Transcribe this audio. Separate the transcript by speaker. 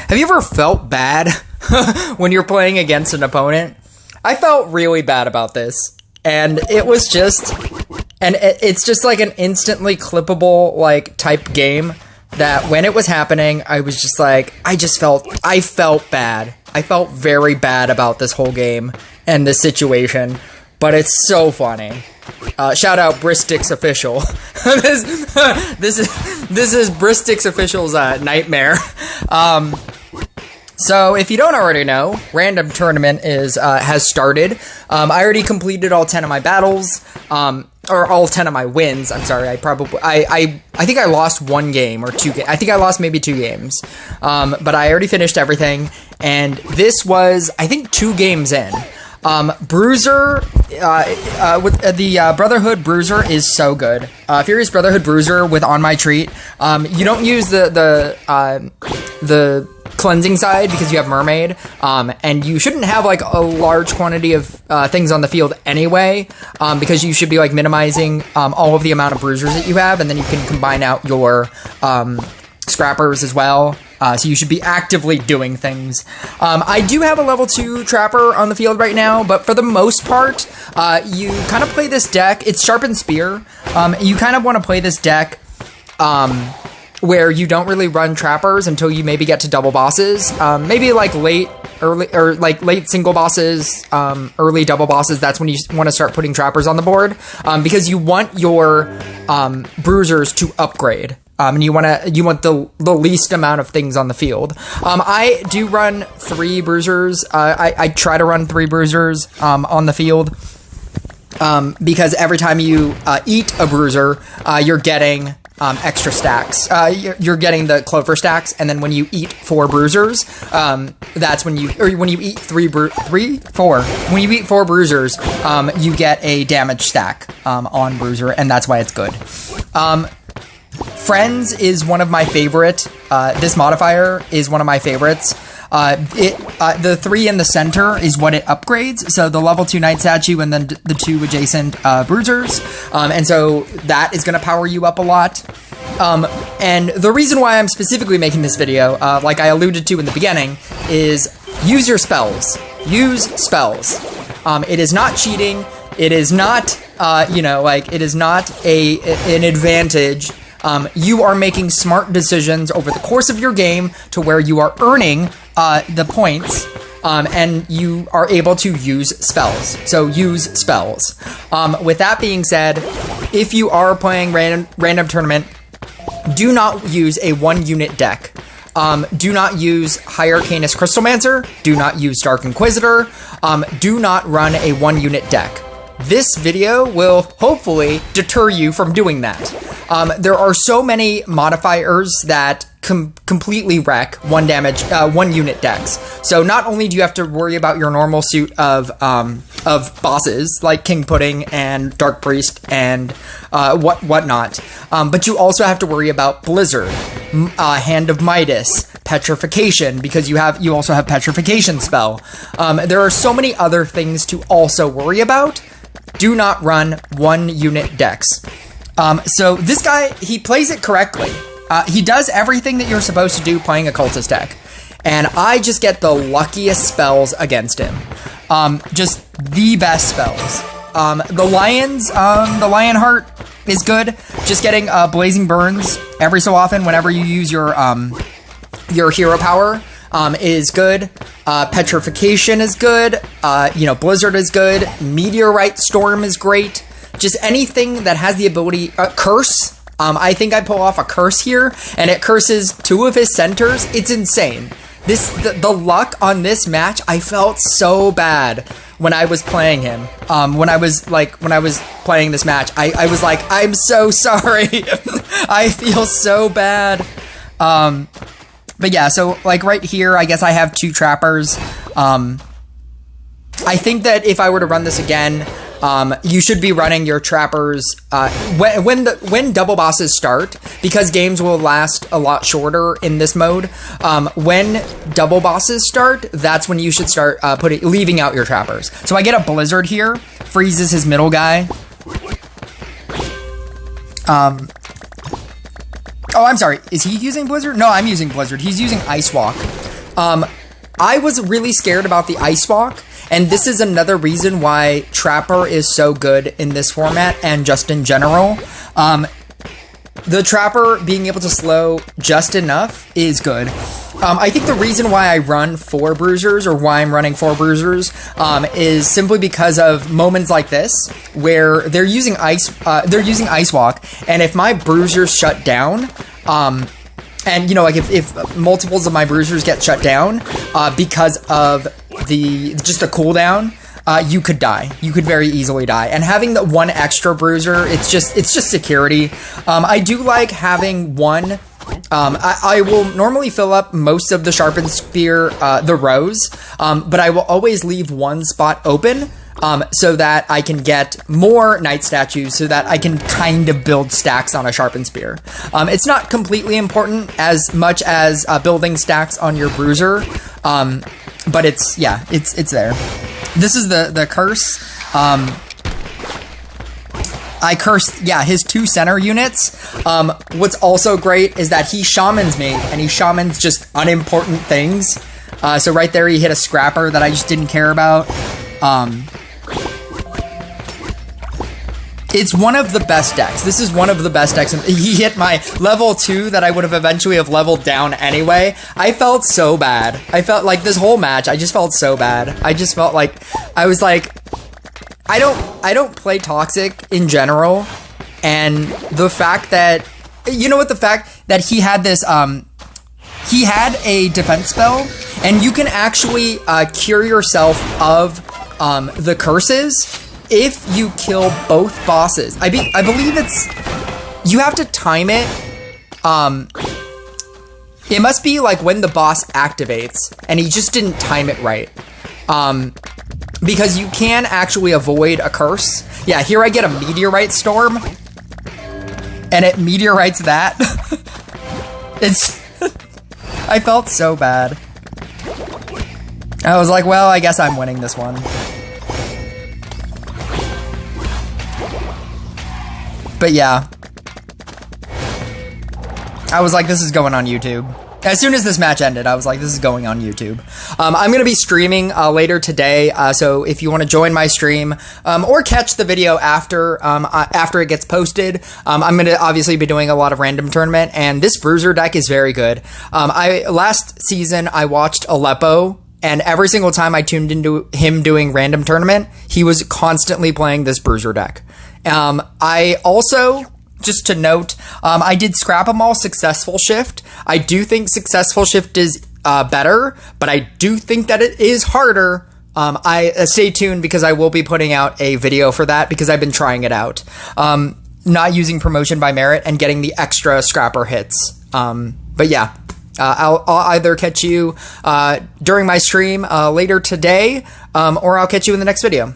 Speaker 1: Have you ever felt bad when you're playing against an opponent? I felt really bad about this, and it was just, and it's just like an instantly clippable like type game that when it was happening, I was just like, I felt bad. I felt very bad about this whole game and this situation, but it's so funny. Shout out Bristix Official. this is Bristix Official's nightmare. So if you don't already know, Rhandum Tournament has started. I already completed all 10 of my battles, or all 10 of my wins. I'm sorry. I think I lost one game or two. I think I lost maybe 2 games. But I already finished everything, and this was, I think, 2 games in. Bruiser, with the Brotherhood Bruiser is so good. Furious Brotherhood Bruiser with On My Treat. You don't use the cleansing side because you have Mermaid, and you shouldn't have like a large quantity of things on the field anyway, because you should be like minimizing all of the amount of bruisers that you have, and then you can combine out your scrappers as well. So you should be actively doing things. I do have a level 2 Trapper on the field right now, but for the most part, you kind of play this deck. It's Sharpened Spear. You kind of want to play this deck where you don't really run Trappers until you maybe get to double bosses. Maybe like late single bosses, early double bosses. That's when you want to start putting Trappers on the board, because you want your bruisers to upgrade. And you want the least amount of things on the field. I do run 3 bruisers. I try to run 3 bruisers on the field, because every time you eat a bruiser, you're getting extra stacks. You're getting the clover stacks, and then when you eat 4 bruisers, that's when you eat 4. When you eat 4 bruisers, you get a damage stack on bruiser, and that's why it's good. Friends is one of my favorite. This modifier is one of my favorites. The 3 in the center is what it upgrades. So the level 2 Night Statue and then the 2 adjacent bruisers. And so that is going to power you up a lot. And the reason why I'm specifically making this video, like I alluded to in the beginning, is use your spells. Use spells. It is not cheating. It is not, it is not an advantage. You are making smart decisions over the course of your game to where you are earning the points, and you are able to use spells. So use spells. With that being said, if you are playing Rhandum Tournament, do not use a 1-unit deck. Do not use High Arcanist Crystalmancer. Do not use Dark Inquisitor. Do not run a 1-unit deck. This video will hopefully deter you from doing that. There are so many modifiers that completely wreck 1-unit decks. So not only do you have to worry about your normal suit of bosses like King Pudding and Dark Priest and whatnot, but you also have to worry about Blizzard, Hand of Midas, Petrification, because you also have Petrification spell. There are so many other things to also worry about. Do not run 1-unit decks. So this guy, he plays it correctly. He does everything that you're supposed to do playing a cultist deck. And I just get the luckiest spells against him. Just the best spells. The Lionheart is good. Just getting Blazing Burns every so often whenever you use your hero power is good. Petrification is good. Blizzard is good. Meteorite Storm is great. Just anything that has the ability... Curse. I think I pull off a Curse here, and it curses 2 of his centers. It's insane. The luck on this match, I felt so bad when I was playing him. When I was playing this match, I was like, I'm so sorry. I feel so bad. But yeah, so like right here, I guess I have 2 trappers. I think that if I were to run this again, you should be running your trappers when double bosses start, because games will last a lot shorter in this mode. When double bosses start, that's when you should start leaving out your trappers. So I get a Blizzard here, freezes his middle guy. Oh, I'm sorry. Is he using Blizzard? No, I'm using Blizzard. He's using Ice Walk. I was really scared about the Ice Walk, and this is another reason why Trapper is so good in this format and just in general. The Trapper being able to slow just enough is good. I think the reason why I run 4 Bruisers, or why I'm running 4 Bruisers, is simply because of moments like this where they're using Ice Walk, and if my Bruisers shut down, and, you know, like, if multiples of my Bruisers get shut down because of the cooldown, you could die. You could very easily die. And having the 1 extra Bruiser, it's just security. I do like having 1. I will normally fill up most of the Sharpened Spear, the rows, but I will always leave 1 spot open. So that I can get more Knight Statues, so that I can kind of build stacks on a Sharpened Spear. It's not completely important as much as building stacks on your Bruiser, but it's there. This is the curse. I cursed, his 2 center units. What's also great is that he shamans me, and he shamans just unimportant things. So right there he hit a Scrapper that I just didn't care about. It's one of the best decks. This is one of the best decks. He hit my level 2 that I would have eventually have leveled down anyway. I felt so bad. I felt like this whole match, I just felt so bad. I just felt like, I was like, I don't play Toxic in general. And the fact that, you know what, the fact that he had this, he had a defense spell, and you can actually cure yourself of the curses if you kill both bosses. I believe it's, you have to time it. It must be like when the boss activates, and he just didn't time it right. Because you can actually avoid a curse. Yeah, here I get a Meteorite Storm, and it meteorites that. It's, I felt so bad. I was like, well, I guess I'm winning this one. But yeah, I was like, this is going on YouTube. As soon as this match ended, I was like, this is going on YouTube. I'm going to be streaming later today, so if you want to join my stream or catch the video after it gets posted, I'm going to obviously be doing a lot of Random Tournament, and this Bruiser deck is very good. Last season, I watched Aleppo, and every single time I tuned into him doing Random Tournament, he was constantly playing this Bruiser deck. I also, just to note, I did Scrap 'em All Successful Shift. I do think Successful Shift is better, but I do think that it is harder. Stay tuned, because I will be putting out a video for that, because I've been trying it out. Not using Promotion by Merit and getting the extra Scrapper hits. But yeah. I'll either catch you during my stream later today, or I'll catch you in the next video.